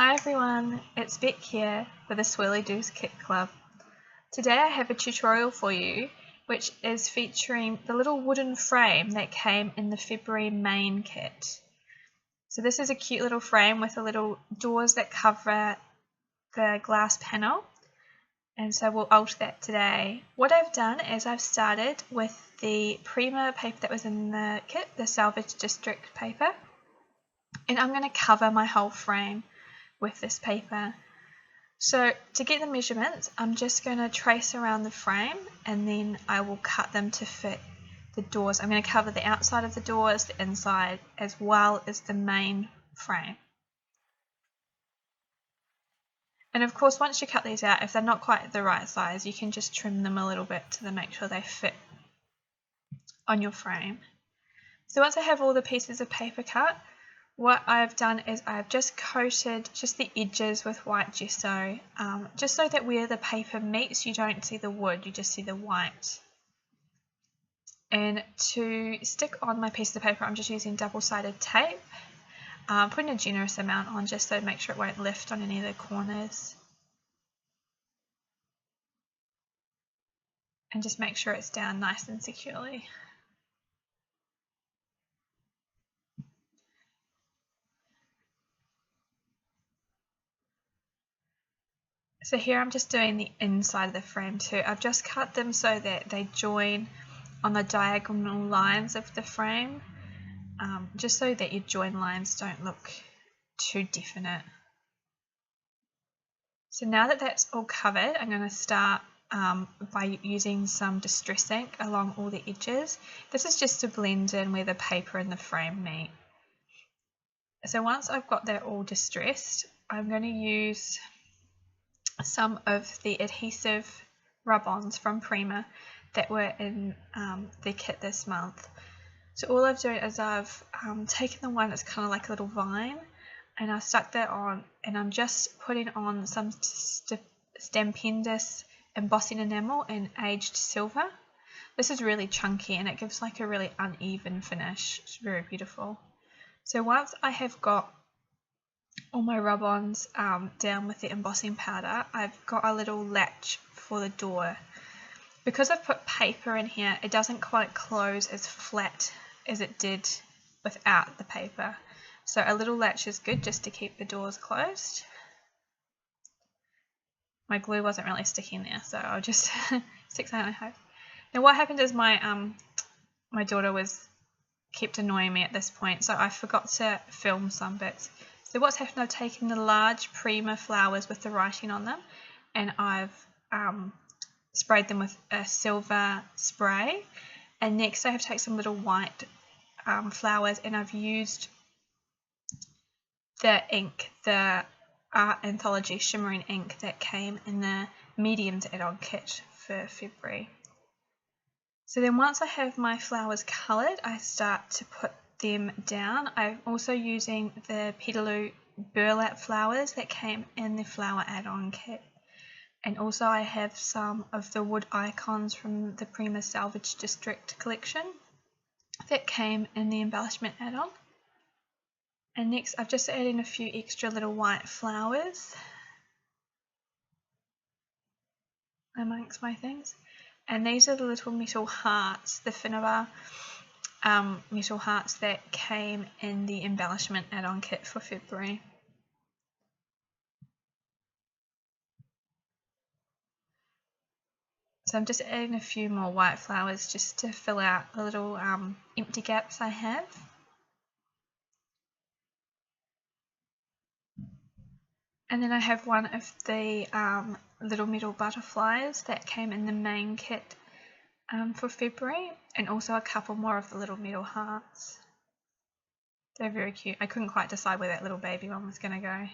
Hi everyone, it's Beck here with the Swirlydoos Kit Club. Today I have a tutorial for you which is featuring the little wooden frame that came in the February main kit. So this is a cute little frame with the little doors that cover the glass panel, and so we'll alter that today. What I've done is I've started with the Prima paper that was in the kit, the Salvage district paper, and I'm going to cover my whole frame with this paper. So to get the measurements, I'm just going to trace around the frame and then I will cut them to fit the doors. I'm going to cover the outside of the doors, the inside, as well as the main frame. And of course, once you cut these out, if they're not quite the right size, you can just trim them a little bit to make sure they fit on your frame. So once I have all the pieces of paper cut, what I've done is I've just coated just the edges with white gesso, just so that where the paper meets you don't see the wood, you just see the white. And to stick on my piece of paper, I'm just using double-sided tape, putting a generous amount on just so make sure it won't lift on any of the corners. And just make sure it's down nice and securely. So here I'm just doing the inside of the frame too. I've just cut them so that they join on the diagonal lines of the frame, just so that your join lines don't look too definite. So now that that's all covered, I'm going to start by using some distress ink along all the edges. This is just to blend in where the paper and the frame meet. So once I've got that all distressed, I'm going to use some of the adhesive rub-ons from Prima that were in the kit this month. So all I've done is I've taken the one that's kind of like a little vine and I've stuck that on, and I'm just putting on some Stampendous embossing enamel in aged silver. This is really chunky and it gives like a really uneven finish. It's very beautiful. So once I have got all my rub-ons down with the embossing powder, I've got a little latch for the door. Because I've put paper in here, it doesn't quite close as flat as it did without the paper. So a little latch is good just to keep the doors closed. My glue wasn't really sticking there, so I'll just stick that on, I hope. Now what happened is my daughter kept annoying me at this point, so I forgot to film some bits. So what's happened, I've taken the large Prima flowers with the writing on them and I've sprayed them with a silver spray, and next I have taken some little white flowers and I've used the ink, the Anthology Shimmering ink that came in the mediums add-on kit for February. So then once I have my flowers coloured, I start to put them down. I'm also using the Petaloo Burlap flowers that came in the flower add-on kit, and also I have some of the wood icons from the Prima Salvage district collection that came in the embellishment add-on. And next I've just added in a few extra little white flowers amongst my things, and these are the little metal hearts, the Finnabair metal hearts that came in the embellishment add-on kit for February. So I'm just adding a few more white flowers just to fill out the little empty gaps I have. And then I have one of the little metal butterflies that came in the main kit for February, and also a couple more of the little metal hearts. They're very cute. I couldn't quite decide where that little baby one was going to go.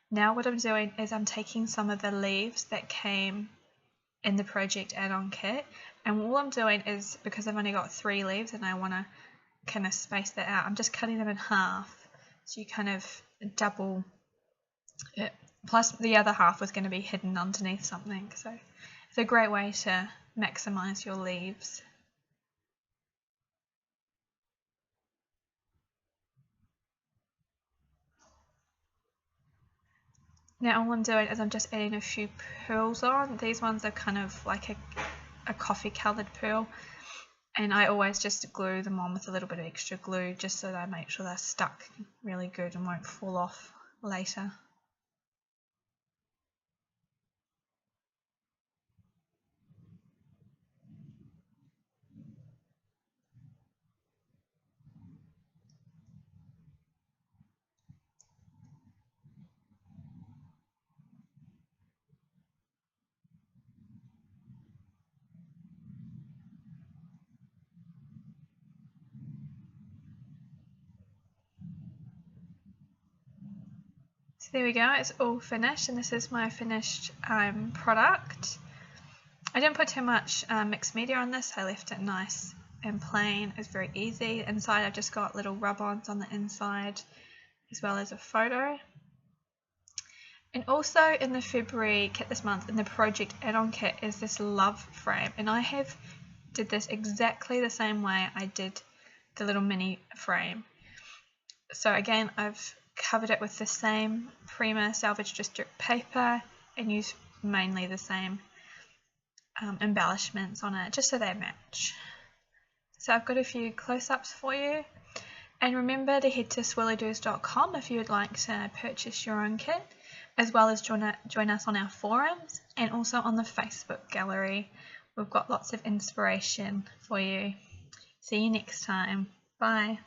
Now what I'm doing is I'm taking some of the leaves that came in the project add-on kit, and all I'm doing is, because I've only got 3 leaves and I want to kind of space that out, I'm just cutting them in half, so you kind of double it. Plus the other half was going to be hidden underneath something, so it's a great way to maximize your leaves. Now all I'm doing is I'm just adding a few pearls on. These ones are kind of like a coffee coloured pearl, and I always just glue them on with a little bit of extra glue just so that I make sure they're stuck really good and won't fall off later. So there we go, it's all finished, and this is my finished product. I didn't put too much mixed media on this, I left it nice and plain. It's very easy. Inside I've just got little rub-ons on the inside as well as a photo. And also in the February kit this month, in the project add-on kit, is this love frame, and I did this exactly the same way I did the little mini frame. So again, I've covered it with the same Prima Salvage district paper and used mainly the same embellishments on it just so they match. So I've got a few close-ups for you, and remember to head to swirlydoos.com if you would like to purchase your own kit, as well as join us on our forums and also on the Facebook gallery. We've got lots of inspiration for you. See you next time. Bye.